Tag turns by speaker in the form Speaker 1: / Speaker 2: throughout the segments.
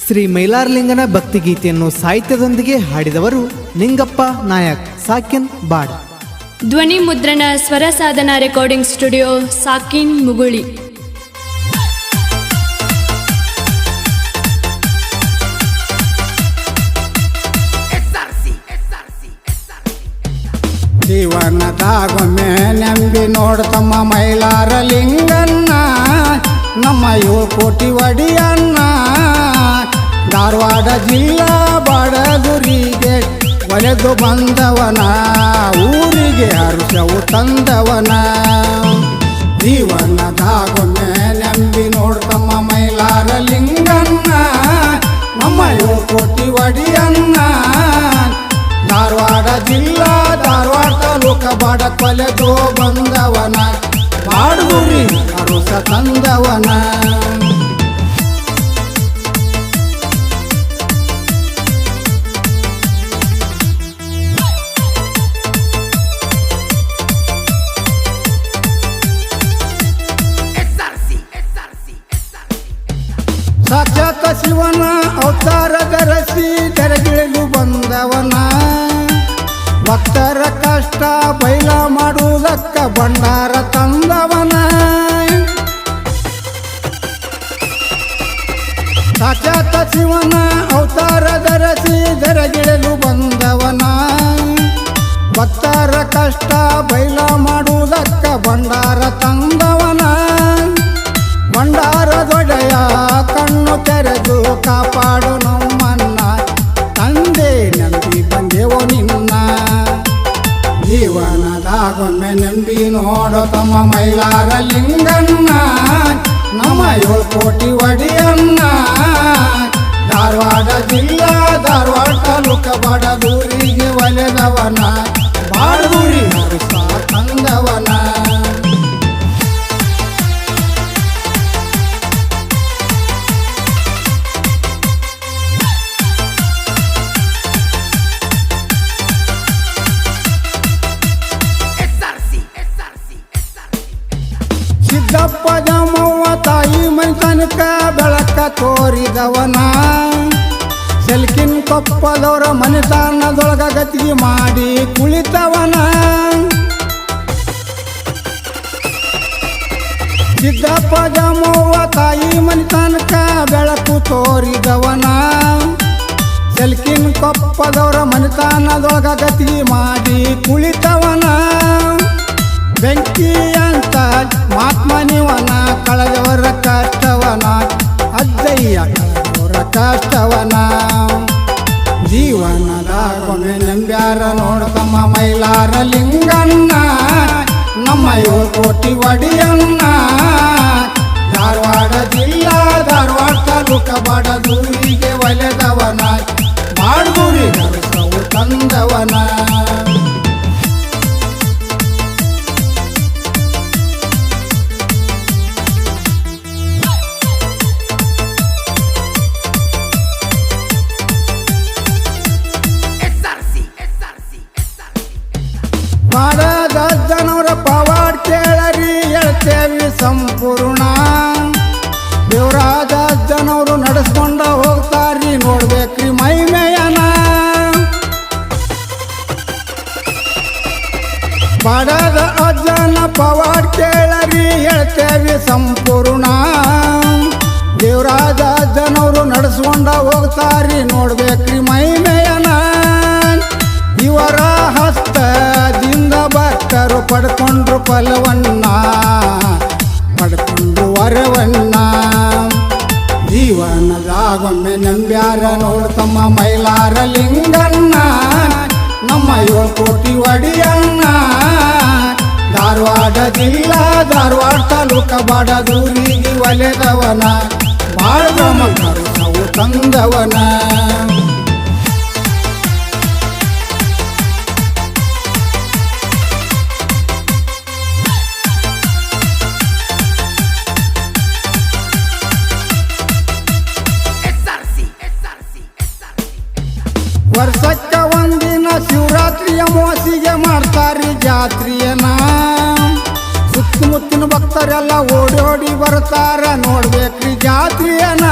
Speaker 1: ಶ್ರೀ ಮೈಲಾರಲಿಂಗನ ಭಕ್ತಿಗೀತೆಯನ್ನು ಸಾಹಿತ್ಯದೊಂದಿಗೆ ಹಾಡಿದವರು ನಿಂಗಪ್ಪ ನಾಯಕ್, ಸಾಕಿನ್ ಬಾಡ್.
Speaker 2: ಧ್ವನಿ ಮುದ್ರಣ ಸ್ವರ ಸಾಧನ ರೆಕಾರ್ಡಿಂಗ್ ಸ್ಟುಡಿಯೋ, ಸಾಕಿನ್ ಮುಗುಳಿ.
Speaker 3: ಜೀವನದಾಗೊಮ್ಮೆ ನಂಬಿ ನೋಡ್ತಮ್ಮ ಮೈಲಾರಲಿಂಗನ್ನ, ನಮ್ಮ 7 ಕೋಟಿ ಒಡಿಯನ್ನ. ಧಾರವಾಡ ಜಿಲ್ಲಾ ಬಡಗುರಿಗೆ ಒಲೆದು ಬಂದವನ, ಊರಿಗೆ ಹರ್ಷವು ತಂದವನ. ಜೀವನದಾಗೊಮ್ಮೆ ನಂಬಿ ನೋಡ್ತಮ್ಮ ಮೈಲಾರಲಿಂಗನ್ನ, ನಮ್ಮ 7 ಕೋಟಿ ಒಡಿಯನ್ನ. ಧಾರವಾಡ ಜಿಲ್ಲಾ ಧಾರವಾಡ ತಾಲೂಕ ಬಾಡ ಕೊಲೆದು ಬಂದವನ, ಬಾಡುಗುರಿ ಹರುಸ ತಂದವನ. ಸಾಕ್ಷಾತ್ ಶಿವನ ಅವತಾರ ಧರಿಸಿ ತೆರೆಗಿಳಿದು ಬಂದವನ. ಭಕ್ತರ ಕಷ್ಟ ಬೈಲ ಮಾಡುವುದಕ್ಕ ಭಂಡಾರ ತಂದವನ. ಸಾಕ್ಷಾತ್ ಶಿವನ ಅವತಾರ ಧರಿಸಿ ತೆರೆಗಿಳಿದು ಬಂದವನ. ಭಕ್ತರ ಕಷ್ಟ ಬೈಲ ಮಾಡುವುದಕ್ಕ ಭಂಡಾರ ತಂದವನ. ಭಂಡಾರ ದೊಡೆಯ ಕಣ್ಣು ತೆರೆದು ಕಾಪಾಡು ನಮ್ಮನ್ನ, ತಂದೆ ನಂಬಿ ಬಂದೆವು ನಿನ್ನ. ಜೀವನದಾಗೊಮ್ಮೆ ನಂಬಿ ನೋಡೋ ತಮ್ಮ ಮೈಲಾರಲಿಂಗನ್ನ, ನಮ್ಮ 7 ಕೋಟಿ ಒಡಿಯನ್ನ. ಧಾರವಾಡ ಜಿಲ್ಲಾ ಧಾರವಾಡ ತಾಲೂಕ ಬಡದೂರಿಗೆ ಒಲೆದವನ, ಬಾಡೂರಿ ಹರುಸ ತಂದವನ. ಸಿದ್ದಪ್ಪ ಜಮವ್ವ ತಾಯಿ ಮೈತನಕ ಬೆಳಕ ತೋರಿದವನ. ಸೆಲ್ಕಿನ್ ಕೊಪ್ಪದವರ ಮನೆತನದೊಳಗ ಗತಿಗೆ ಮಾಡಿ ಕುಳಿತವನ. ಸಿದ್ದಪ್ಪ ಜಮವ್ವ ತಾಯಿ ಮನೆತನಕ ಬೆಳಕು ತೋರಿದವನ. ಸೆಲ್ಕಿನ್ ಕೊಪ್ಪದವರ ಮನೆತನದೊಳಗ ಗತಿಗೆ ಮಾಡಿ ಕುಳಿತವನ. ಬೆಂಕಿ ಅಂತ ಮಾತ್ಮನಿವನ, ಕಳೆದವರ ಕಷ್ಟವನ, ಅಜ್ಜಯ್ಯ ಕಳೆದವರ ಕಷ್ಟವನ. ಜೀವನದಾಗೊಮ್ಮೆ ನಂಬ್ಯಾರ ನೋಡ್ತಮ್ಮ ಮೈಲಾರಲಿಂಗನ್ನ, ನಮ್ಮ 7 ಕೋಟಿ ಒಡಿಯನ್ನ. ಧಾರವಾಡ ಜಿಲ್ಲಾ ಧಾರವಾಡ ತಾಲೂಕ ಬಡದೂರಿಗೆ ಒಲೆದವನ, ಬಾಡುಗುರಿ ಹರುಸವು ತಂದವನ. ಬಾಡದ ಜನವರ ಪವಾಡ್ ಕೇಳರಿ ಹೇಳ್ತೇವಿ ಸಂಪೂರ್ಣ. ದೇವರಾಜ ಜನವರು ನಡೆಸ್ಕೊಂಡ ಹೋಗ್ತಾರಿ ನೋಡ್ಬೇಕ್ರಿ ಮೈಮೇಯನ. ಬಾಡದ ಅಜ್ಜನ ಪವಾಡ್ ಕೇಳರಿ ಹೇಳ್ತೇವಿ ಸಂಪೂರ್ಣ. ದೇವರಾಜ ಜನವರು ನಡೆಸ್ಕೊಂಡ ಹೋಗ್ತಾರಿ ನೋಡ್ಬೇಕ್ರಿ ಮೈಮೇಯನ. ಇವರ ಹಸ್ತದಿಂದ ಭಕ್ತರು ಪಡ್ಕೊಂಡ್ರು ಫಲವನ್ನ, ಪಡ್ಕೊಂಡು ವರವನ್ನ. ಜೀವನದಾಗೊಮ್ಮೆ ನಂಬ್ಯಾರ ನೋಡ್ತಮ್ಮ ಮೈಲಾರಲಿಂಗನ್ನ, ನಮ್ಮ 7 ಕೋಟಿ ಒಡಿಯನ್ನ. ಧಾರವಾಡ ಜಿಲ್ಲಾ ಧಾರವಾಡ ತಾಲೂಕ ಬಡದೂರಿಗೆ ಒಲೆದವನ, ಬಾಳ್ಗಮ ಹರುಸವು ತಂದವನ. ವರ್ಷಕ್ಕ ಒಂದಿನ ಶಿವರಾತ್ರಿಯ ಮೋಸಿಗೆ ಮಾಡ್ತಾರಿ ಜಾತ್ರೆಯನ. ಸುತ್ತಮುತ್ತಿನ ಭಕ್ತರೆಲ್ಲ ಓಡೋಡಿ ಬರ್ತಾರ ನೋಡ್ಬೇಕ್ರಿ ಜಾತ್ರೆಯನ.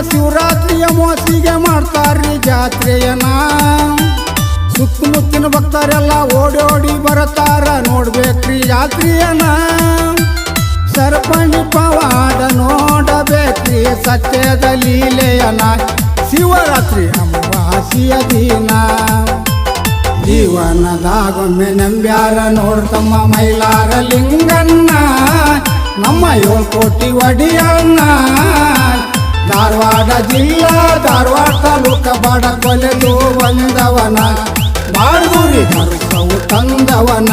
Speaker 3: ಶಿವರಾತ್ರಿಯ ಮೋಸಿಗೆ ಮಾಡ್ತಾರ್ರಿ ಜಾತ್ರೆಯನ ಸುತ್ತಮುತ್ತಿನ ಭಕ್ತರೆಲ್ಲ ಓಡೋಡಿ ಬರತಾರ ನೋಡ್ಬೇಕ್ರಿ ಜಾತ್ರೆಯನ ಸರ್ಪಣಿ ಪವಾಡ ನೋಡಬೇಕ್ರಿ ಸತ್ಯದ ಲೀಲೆಯನ ಶಿವರಾತ್ರಿ ಅಮಾವಾಸ್ಯೆಯ ದಿನ ಜೀವನದಾಗೊಮ್ಮೆ ನಂಬ್ಯಾರ ನೋಡ್ತಮ್ಮ ಮೈಲಾರ ಲಿಂಗನ್ನ ನಮ್ಮ 7 ಕೋಟಿ ಒಡಿಯಣ್ಣ ಧಾರವಾಡ ಜಿಲ್ಲಾ ಧಾರವಾಡ ತಾಲೂಕ ಬಡಗೊಲೆದು ಬಂದವನ ಬಾಳ್ಗುರಿ ಹರ್ಸವು ತಂದವನ